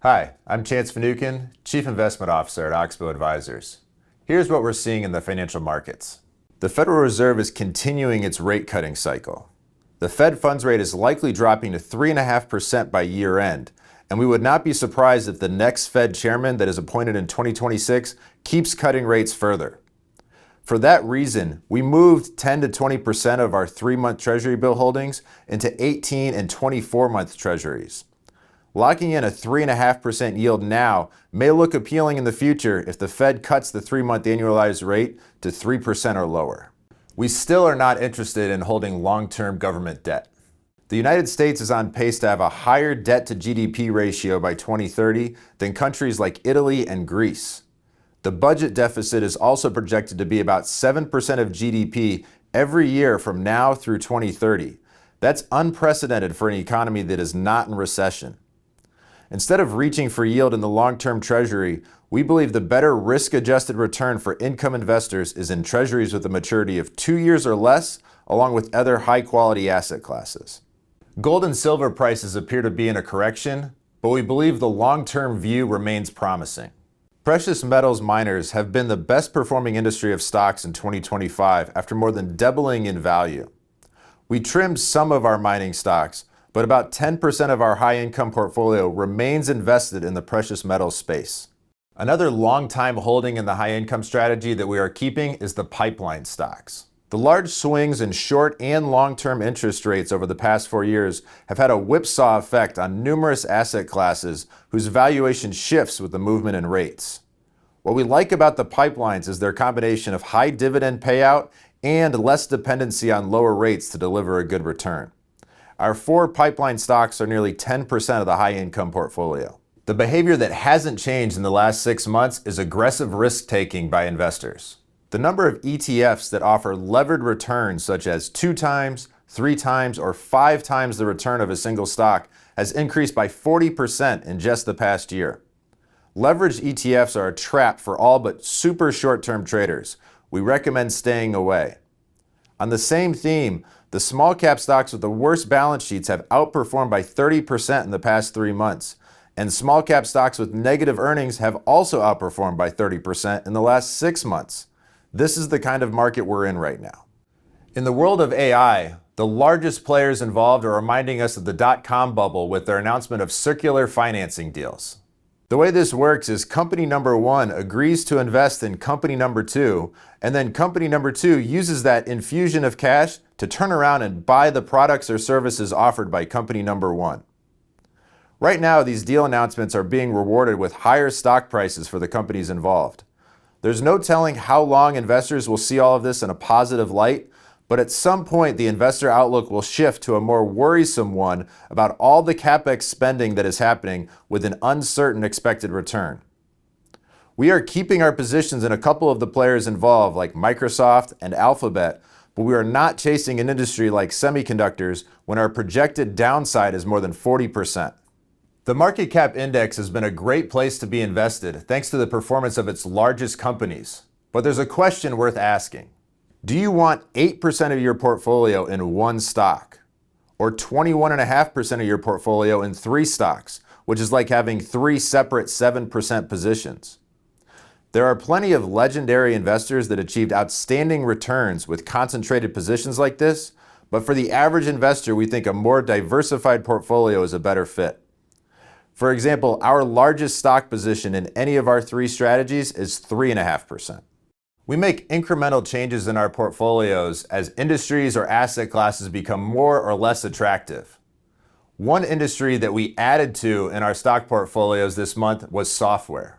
Hi, I'm Finucane, Chief Investment Officer at Oxbow Advisors. Here's what we're seeing in the financial markets. The Federal Reserve is continuing its rate cutting cycle. The Fed funds rate is likely dropping to 3.5% by year end, and we would not be surprised if the next Fed chairman that is appointed in 2026 keeps cutting rates further. For that reason, we moved 10 to 20% of our 3-month Treasury bill holdings into 18 and 24-month Treasuries. Locking in a 3.5% yield now may look appealing in the future if the Fed cuts the 3-month annualized rate to 3% or lower. We still are not interested in holding long-term government debt. The United States is on pace to have a higher debt to GDP ratio by 2030 than countries like Italy and Greece. The budget deficit is also projected to be about 7% of GDP every year from now through 2030. That's unprecedented for an economy that is not in recession. Instead of reaching for yield in the long-term Treasury, we believe the better risk-adjusted return for income investors is in Treasuries with a maturity of 2 years or less, along with other high-quality asset classes. Gold and silver prices appear to be in a correction, but we believe the long-term view remains promising. Precious metals miners have been the best performing industry of stocks in 2025 after more than doubling in value. We trimmed some of our mining stocks, but about 10% of our high-income portfolio remains invested in the precious metals space. Another long-time holding in the high-income strategy that we are keeping is the pipeline stocks. The large swings in short and long-term interest rates over the past 4 years have had a whipsaw effect on numerous asset classes whose valuation shifts with the movement in rates. What we like about the pipelines is their combination of high dividend payout and less dependency on lower rates to deliver a good return. Our 4 pipeline stocks are nearly 10% of the high-income portfolio. The behavior that hasn't changed in the last 6 months is aggressive risk-taking by investors. The number of ETFs that offer levered returns such as 2 times, 3 times, or 5 times the return of a single stock has increased by 40% in just the past year. Leveraged ETFs are a trap for all but super short-term traders. We recommend staying away. On the same theme, the small cap stocks with the worst balance sheets have outperformed by 30% in the past 3 months, and small cap stocks with negative earnings have also outperformed by 30% in the last 6 months. This is the kind of market we're in right now. In the world of AI, the largest players involved are reminding us of the dot-com bubble with their announcement of circular financing deals. The way this works is company number 1 agrees to invest in company number 2, and then company number 2 uses that infusion of cash to turn around and buy the products or services offered by company number 1. Right now, these deal announcements are being rewarded with higher stock prices for the companies involved. There's no telling how long investors will see all of this in a positive light, but at some point the investor outlook will shift to a more worrisome one about all the CapEx spending that is happening with an uncertain expected return. We are keeping our positions in a couple of the players involved like Microsoft and Alphabet, but we are not chasing an industry like semiconductors when our projected downside is more than 40%. The market cap index has been a great place to be invested thanks to the performance of its largest companies. But there's a question worth asking. Do you want 8% of your portfolio in one stock? Or 21.5% of your portfolio in 3 stocks, which is like having 3 separate 7% positions? There are plenty of legendary investors that achieved outstanding returns with concentrated positions like this, but for the average investor, we think a more diversified portfolio is a better fit. For example, our largest stock position in any of our 3 strategies is 3.5%. We make incremental changes in our portfolios as industries or asset classes become more or less attractive. One industry that we added to in our stock portfolios this month was software.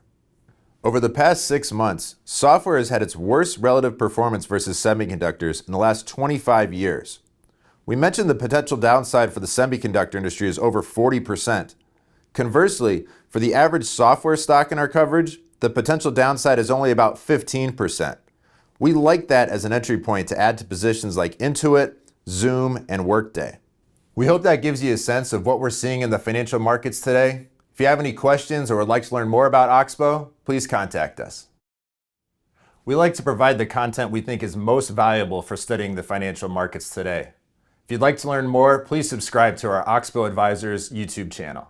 Over the past 6 months, software has had its worst relative performance versus semiconductors in the last 25 years. We mentioned the potential downside for the semiconductor industry is over 40%. Conversely, for the average software stock in our coverage, the potential downside is only about 15%. We like that as an entry point to add to positions like Intuit, Zoom, and Workday. We hope that gives you a sense of what we're seeing in the financial markets today. If you have any questions or would like to learn more about Oxbow, please contact us. We like to provide the content we think is most valuable for studying the financial markets today. If you'd like to learn more, please subscribe to our Oxbow Advisors YouTube channel.